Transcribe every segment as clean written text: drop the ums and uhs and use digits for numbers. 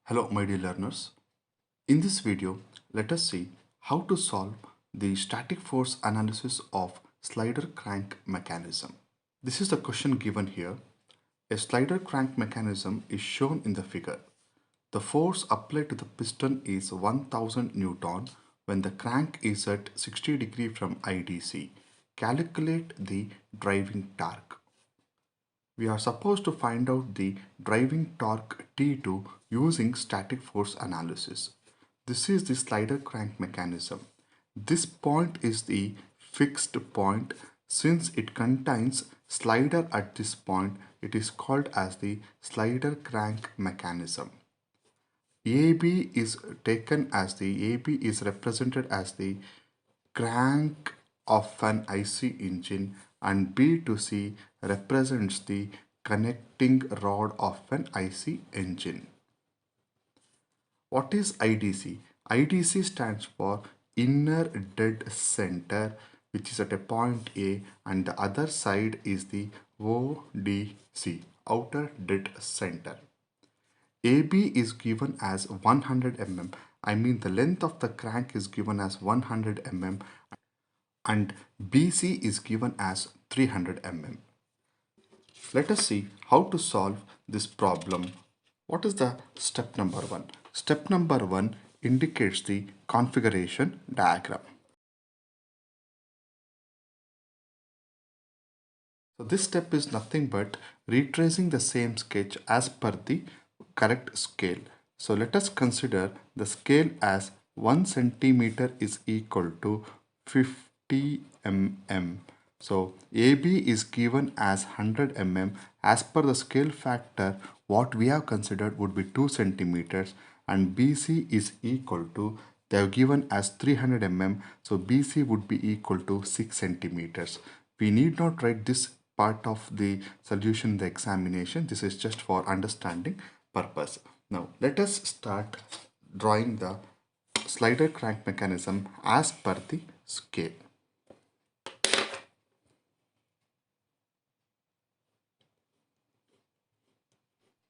Hello my dear learners. In this video, let us see how to solve the static force analysis of slider crank mechanism. This is the question given here. A slider crank mechanism is shown in the figure. The force applied to the piston is 1000 Newton when the crank is at 60 degree from IDC. Calculate the driving torque. We are supposed to find out the driving torque T2 using static force analysis. This is the slider crank mechanism. This point is the fixed point. Since it contains slider at this point, it is called as the slider crank mechanism. AB is represented as the crank of an IC engine, and B to C represents the connecting rod of an IC engine. What is IDC? IDC stands for inner dead center, which is at a point A, and the other side is the ODC, outer dead center. AB is given as 100 mm. I mean the length of the crank is given as 100 mm and BC is given as 300 mm. Let us see how to solve this problem. What is the step number 1? Step number 1 indicates the configuration diagram. So this step is nothing but retracing the same sketch as per the correct scale. So let us consider the scale as 1 centimeter is equal to 50 mm. So AB is given as 100 mm. As per the scale factor, what we have considered would be 2 centimeters, and BC is equal to, they have given as 300 mm. So BC would be equal to 6 centimeters. We need not write this part of the solution in the examination. This is just for understanding purpose. Now let us start drawing the slider crank mechanism as per the scale.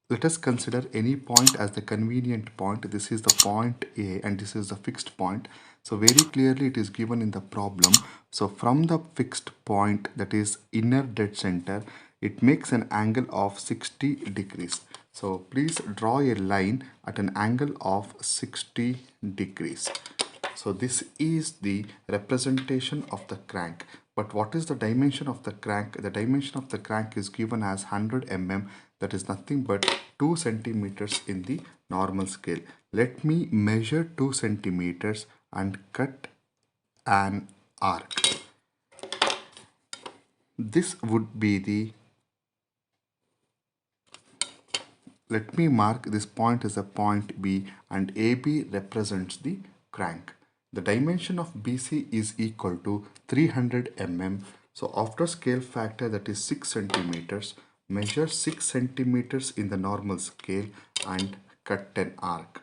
Let us consider any point as the convenient point. This is the point A and this is the fixed point. So very clearly it is given in the problem. So from the fixed point, that is inner dead center, it makes an angle of 60 degrees. So please draw a line at an angle of 60 degrees. So this is the representation of the crank. But what is the dimension of the crank? The dimension of the crank is given as 100 mm. That is nothing but 2 centimeters in the normal scale. Let me measure 2 centimeters and cut an arc. This would be the, let me mark this point as a point B, and AB represents the crank. The dimension of BC is equal to 300 mm. So after scale factor, that is 6 centimeters, measure 6 centimeters in the normal scale and cut an arc.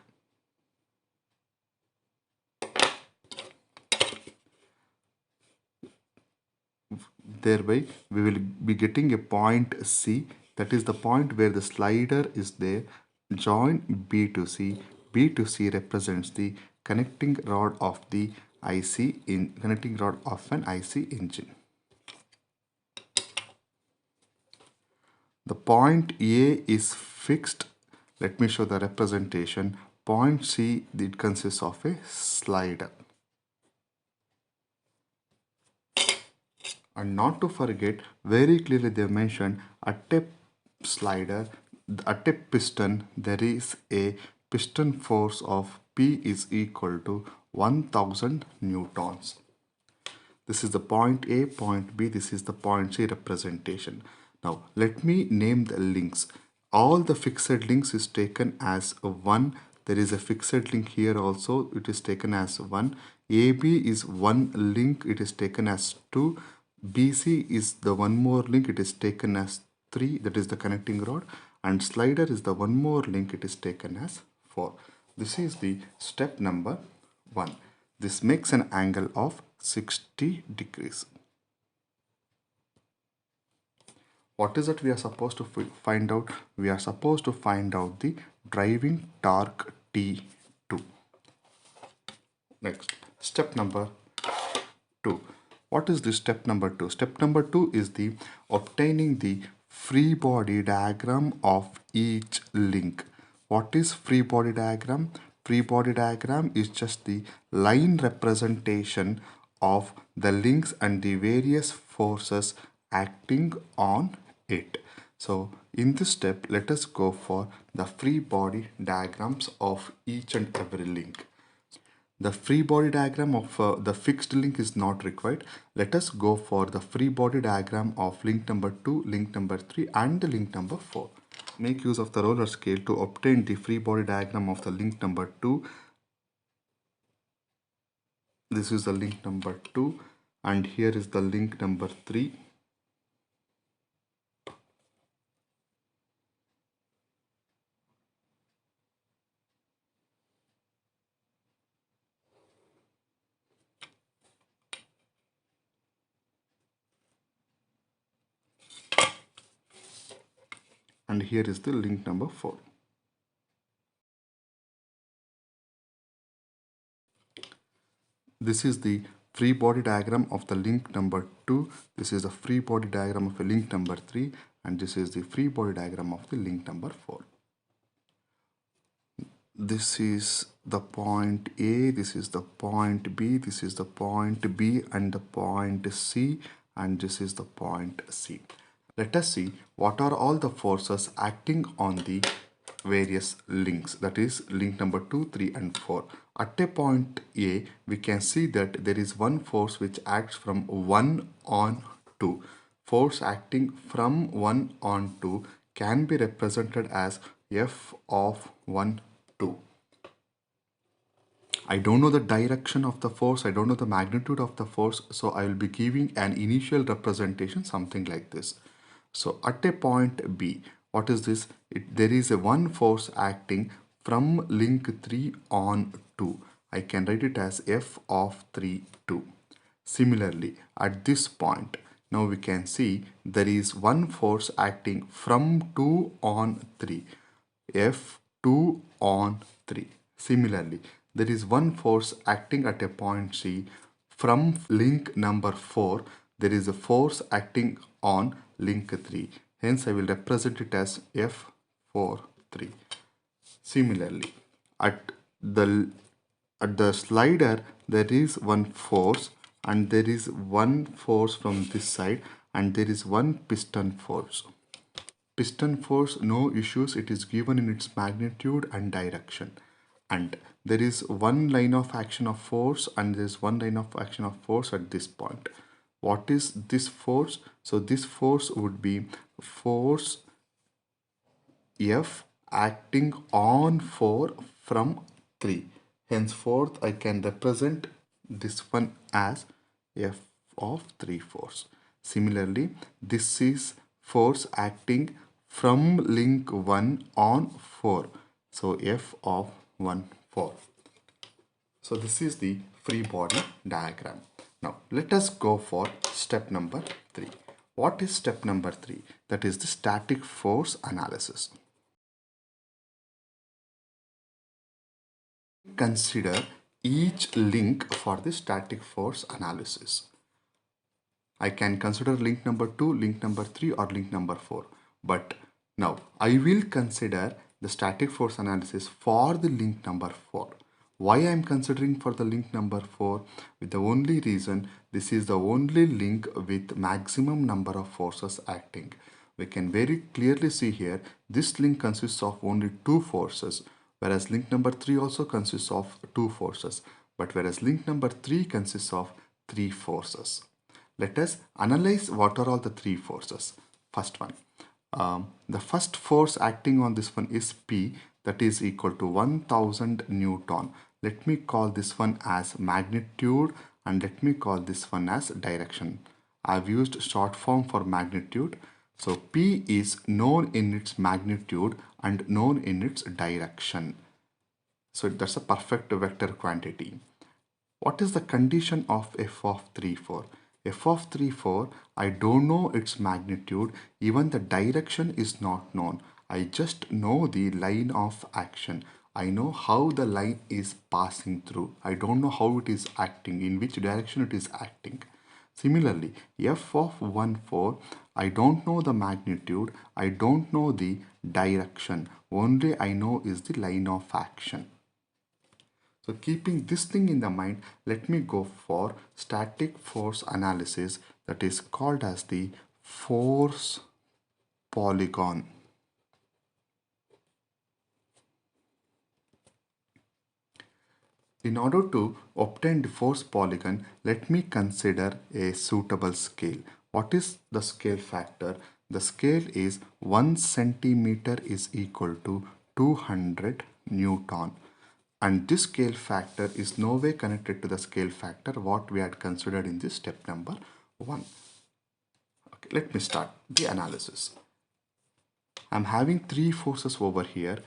Thereby we will be getting a point C, that is the point where the slider is there. Join B to C. B to C represents the connecting rod of the connecting rod of an IC engine. The point A is fixed. Let me show the representation. Point C, it consists of a slider. And not to forget, very clearly they mentioned at a slider, at a piston, there is a piston force of P is equal to 1000 newtons. This is the point A, point B, this is the point C representation. Now let me name the links. All the fixed links is taken as 1. There is a fixed link here also, it is taken as 1. AB is one link, it is taken as 2. BC is the one more link, it is taken as 3, that is the connecting rod, and slider is the one more link, it is taken as 4. This is the step number 1. This makes an angle of 60 degrees. What is that we are supposed to find out? We are supposed to find out the driving torque T2. Next, step number 2. What is this step number 2? Step number 2 is the obtaining the free body diagram of each link. What is free body diagram? Free body diagram is just the line representation of the links and the various forces acting on it. So in this step, let us go for the free body diagrams of each and every link. The free body diagram of the fixed link is not required. Let us go for the free body diagram of link number 2, link number 3 and the link number 4. Make use of the roller scale to obtain the free body diagram of the link number 2. This is the link number 2 and here is the link number 3. And here is the link number 4. This is the free body diagram of the link number 2. This is the free body diagram of the link number 3 and this is the free body diagram of the link number 4. This is the point A, this is the point B, this is the point B and the point C and this is the point C. Let us see what are all the forces acting on the various links, that is link number 2, 3 and 4. At a point A, we can see that there is one force which acts from 1 on 2. Force acting from 1 on 2 can be represented as F of 1, 2. I don't know the direction of the force, I don't know the magnitude of the force, so I will be giving an initial representation something like this. So at a point B, what is this? There is a one force acting from link 3 on 2. I can write it as F of 3, 2. Similarly, at this point, now we can see there is one force acting from 2 on 3. F2 on 3. Similarly, there is one force acting at a point C. From link number 4, there is a force acting on link 3. Hence, I will represent it as F4, 3. Similarly, at the slider, there is one force and there is one force from this side and there is one piston force. Piston force, no issues, it is given in its magnitude and direction. And there is one line of action of force and there is one line of action of force at this point. What is this force? So this force would be force F acting on 4 from 3. Henceforth, I can represent this one as F of 3 force. Similarly, this is force acting from link 1 on 4. So F of 1, 4. So this is the free body diagram. Now let us go for step number 3. What is step number 3? That is the static force analysis. Consider each link for the static force analysis. I can consider link number 2, link number 3 or link number 4. But now I will consider the static force analysis for the link number 4. Why I am considering for the link number 4? With the only reason, this is the only link with maximum number of forces acting. We can very clearly see here, this link consists of only 2 forces, whereas link number 3 also consists of 2 forces. But whereas link number 3 consists of 3 forces. Let us analyze what are all the 3 forces. First one. The first force acting on this one is P, that is equal to 1000 Newton. Let me call this one as magnitude and let me call this one as direction. I have used short form for magnitude. So P is known in its magnitude and known in its direction. So that's a perfect vector quantity. What is the condition of F of 3, 4? f of 3, 4, I don't know its magnitude, even the direction is not known. I just know the line of action. I know how the line is passing through. I don't know how it is acting, in which direction it is acting. Similarly, f of 1, 4, I don't know the magnitude, I don't know the direction. Only I know is the line of action. So keeping this thing in the mind, let me go for static force analysis, that is called as the force polygon. In order to obtain the force polygon, let me consider a suitable scale. What is the scale factor? The scale is 1 centimeter is equal to 200 Newton. And this scale factor is no way connected to the scale factor what we had considered in this step number 1. Okay, let me start the analysis. I'm having three forces over here.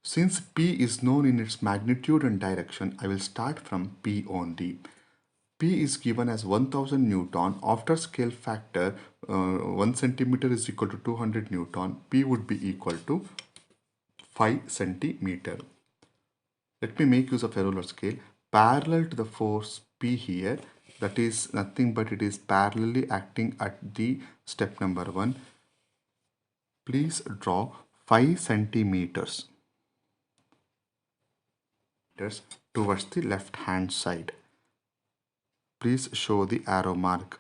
Since P is known in its magnitude and direction, I will start from P only. P is given as 1000 Newton. After scale factor, 1 centimeter is equal to 200 Newton. P would be equal to 5 centimeter. Let me make use of a ruler scale parallel to the force P here. That is nothing but it is parallelly acting at the step number 1. Please draw 5 centimeters towards the left hand side. Please show the arrow mark.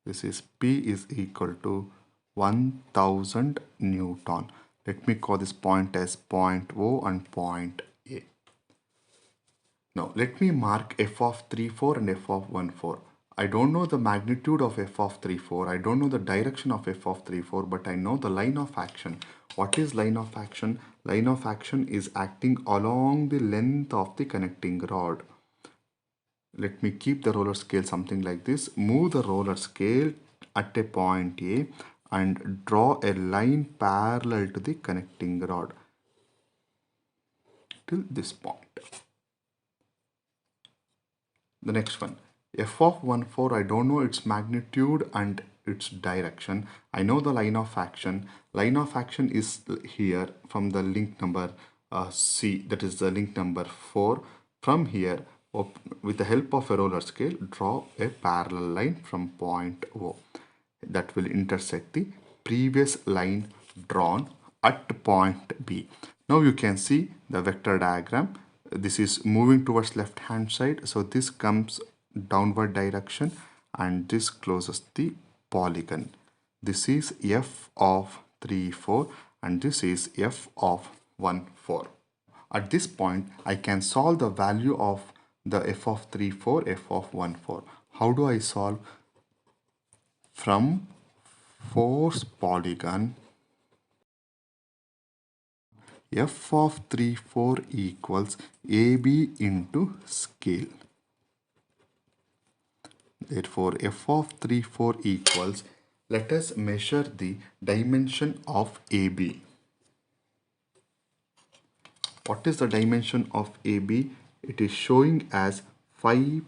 This is P is equal to 1000 Newton. Let me call this point as point O and point A. Now let me mark f of 3, 4 and f of 1, 4. I don't know the magnitude of f of 3, 4. I don't know the direction of f of 3, 4, but I know the line of action. What is line of action? Line of action is acting along the length of the connecting rod. Let me keep the roller scale something like this. Move the roller scale at a point A and draw a line parallel to the connecting rod till this point. The next one, f of 1, 4, I don't know its magnitude and its direction. I know the line of action. Line of action is here from the link number C, that is the link number 4. From here, with the help of a roller scale, draw a parallel line from point O that will intersect the previous line drawn at point B. Now you can see the vector diagram. This is moving towards left hand side, so this comes downward direction and this closes the polygon. This is f of 3, 4 and this is f of 1, 4. At this point, I can solve the value of the f of 3, 4, f of 1, 4. How do I solve? From force polygon, f of 3, 4 equals AB into scale. Therefore, f of 3, 4 equals, let us measure the dimension of AB. What is the dimension of AB? It is showing as 5.2.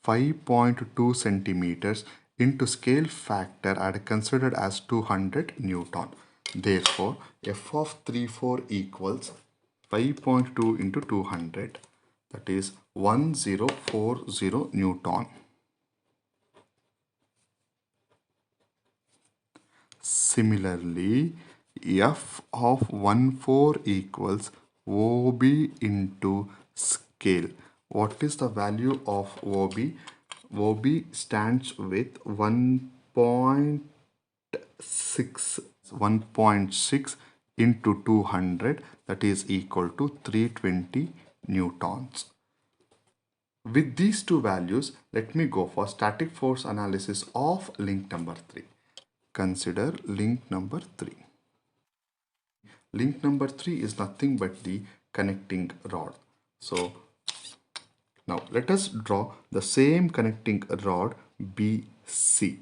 5.2 centimeters into scale factor I had considered as 200 Newton. Therefore, f of 3, 4 equals 5.2 into 200, that is 1040 Newton. Similarly, f of 1, 4 equals OB into scale. What is the value of OB? OB stands with 1.6 into 200, that is equal to 320 newtons. With these two values, let me go for static force analysis of link number 3. Consider link number 3. Link number 3 is nothing but the connecting rod. So now let us draw the same connecting rod BC.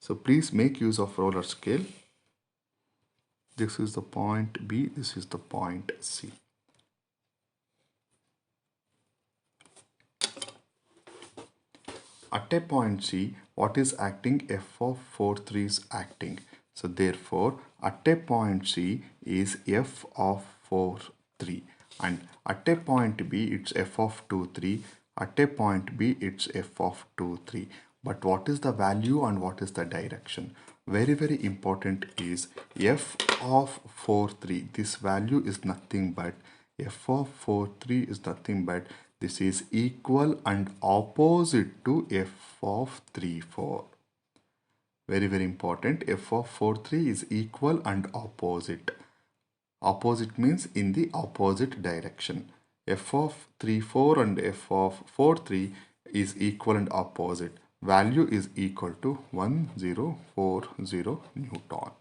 So please make use of roller scale. This is the point B, this is the point C. At a point C, what is acting? F of 4, 3 is acting. So therefore, at a point C is F of 4, 3. And at a point B, it's F of 2, 3. At a point B, it's F of 2, 3. But what is the value and what is the direction? Very, very important is F of 4, 3. This value is nothing but F of 4, 3 is nothing but this is equal and opposite to F of 3, 4. Very, very important. F of 4, 3 is equal and opposite. Opposite means in the opposite direction. F of 3, 4 and F of 4, 3 is equal and opposite. Value is equal to 1040 Newton.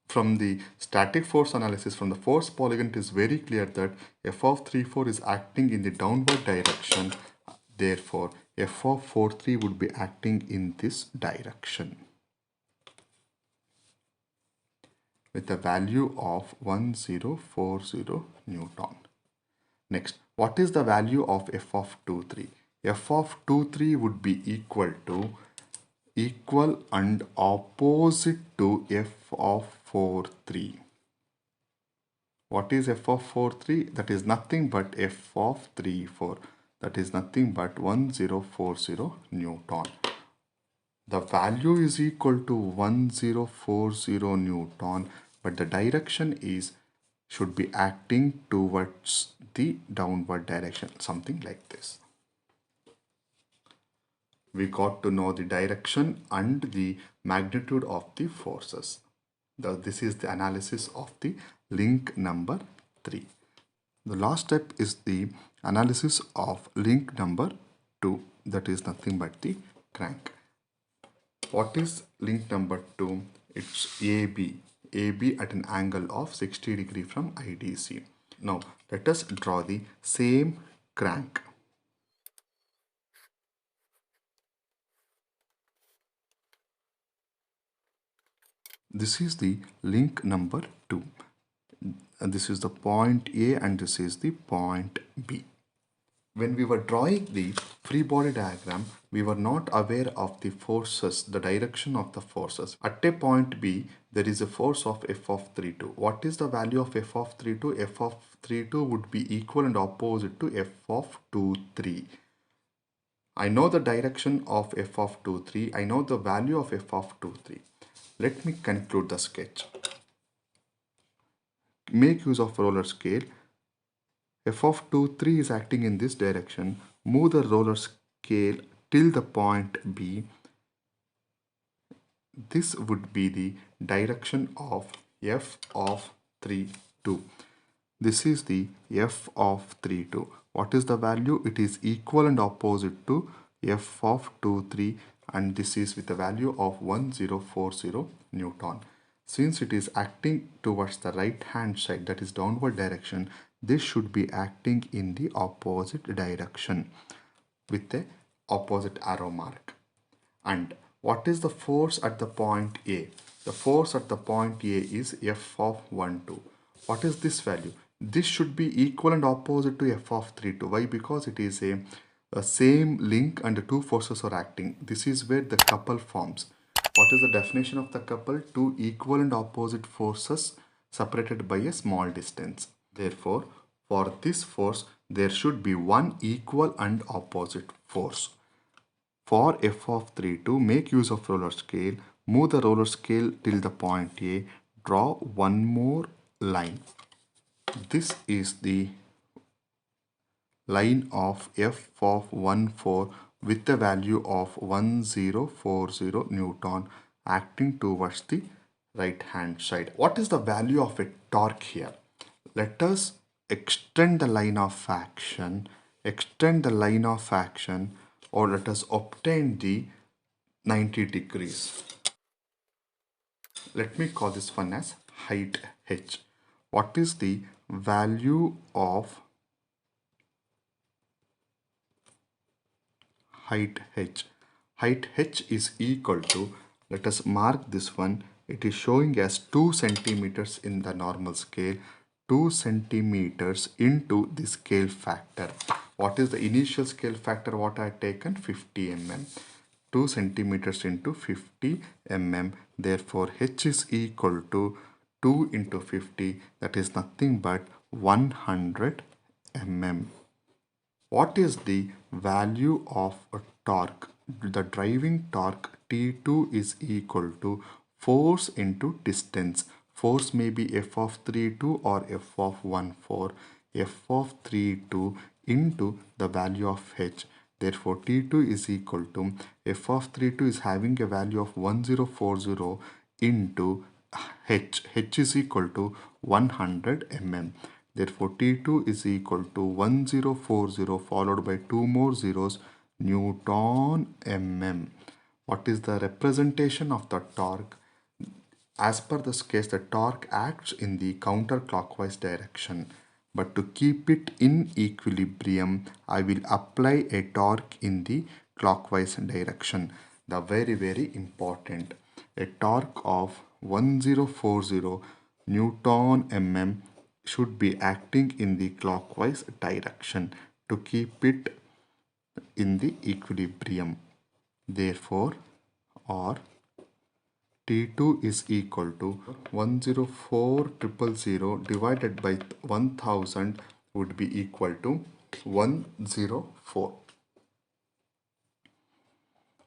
From the static force analysis, from the force polygon, it is very clear that F of 3, 4 is acting in the downward direction. Therefore, F of 4, 3 would be acting in this direction with a value of 1040 Newton. Next, what is the value of F of 2, 3? F of 2, 3 would be equal and opposite to F of 4, 3. What is F of 4, 3? That is nothing but F of 3, 4. That is nothing but 1040 Newton. The value is equal to 1040 Newton, but the direction should be acting towards the downward direction, something like this. We got to know the direction and the magnitude of the forces. This is the analysis of the link number 3. The last step is the analysis of link number 2. That is nothing but the crank. What is link number 2? It's AB. AB at an angle of 60 degree from IDC. Now let us draw the same crank. This is the link number 2. And this is the point A and this is the point B. When we were drawing the free body diagram, we were not aware of the forces, the direction of the forces. At a point B, there is a force of F of 32. What is the value of F of 32? F of 32 would be equal and opposite to F of 23. I know the direction of F of 23. I know the value of F of 23. Let me conclude the sketch. Make use of roller scale. F of 23 is acting in this direction. Move the roller scale till the point B. This would be the direction of F of 32. This is the F of 32. What is the value? It is equal and opposite to F of 23, and this is with a value of 1040 Newton. Since it is acting towards the right hand side, that is downward direction, this should be acting in the opposite direction with the opposite arrow mark. And what is the force at the point A? The force at the point A is F of 12. What is this value? This should be equal and opposite to F of 32. Why? Because it is a same link and the two forces are acting. This is where the couple forms. What is the definition of the couple? Two equal and opposite forces separated by a small distance. Therefore, for this force, there should be one equal and opposite force. For F of 32, make use of roller scale. Move the roller scale till the point A. Draw one more line. This is the line of F of 14 with the value of 1040 Newton acting towards the right hand side. What is the value of a torque here? Let us extend the line of action, or let us obtain the 90 degrees. Let me call this one as height h. What is the value of height h? Height h is equal to, let us mark this one, it is showing as 2 centimeters in the normal scale. 2 centimeters into the scale factor. What is the initial scale factor? What I taken? 50 mm. 2 centimeters into 50 mm. Therefore, H is equal to 2 into 50. That is nothing but 100 mm. What is the value of a torque? The driving torque T2 is equal to force into distance. Force may be F of 32 or F of 14. F of 32 into the value of H. Therefore, T2 is equal to F of 32 is having a value of 1040 into H. H is equal to 100 mm. Therefore, T2 is equal to 1040 followed by 2 more zeros, Newton mm. What is the representation of the torque? As per this case, the torque acts in the counterclockwise direction. But to keep it in equilibrium, I will apply a torque in the clockwise direction. The very important. A torque of 1040 Newton mm should be acting in the clockwise direction to keep it in the equilibrium. Therefore, or T2 is equal to 104,000 divided by 1000 would be equal to 104.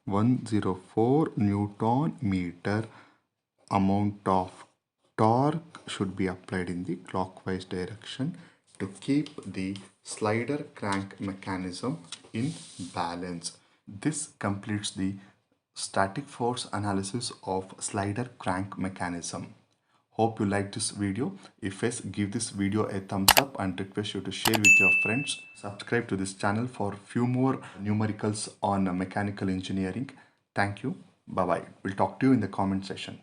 104 Newton meter amount of torque should be applied in the clockwise direction to keep the slider crank mechanism in balance. This completes the static force analysis of slider crank mechanism. Hope you liked this video. If yes, give this video a thumbs up and request you to share with your friends. Subscribe to this channel for few more numericals on mechanical engineering. Thank you. Bye bye. We'll talk to you in the comment section.